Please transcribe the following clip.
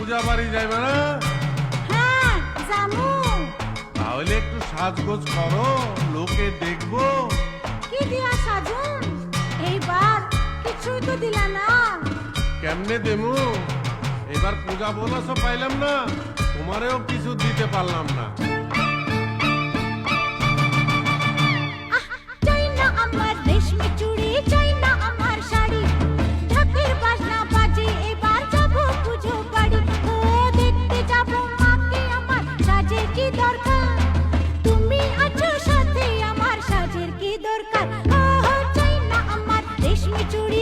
পূজা বাড়ি যাইবে না? হ্যাঁ জামু। তাহলে একটু সাজগোজ করো, লোকে দেখবো। কি দিয়া সাজুন? এইবার কিছুই তো দিলা না। কেমনে দেমু? এবার পূজা বোনাসও পাইলাম না, তোমারেও কিছু দিতে পারলাম না। চাই না আমার রেশমি চুড়ি, চাই না আমার শাড়ি, ঢাকের বাজনা বাজে এবার যাবো পুজো বাড়ি। ও দেখতে যাবো মাকে আমার, সাজের কি দরকার? তুমি আছো সাথে আমার, সাজের কি দরকার? ও চাই না আমার রেশমি চুড়ি,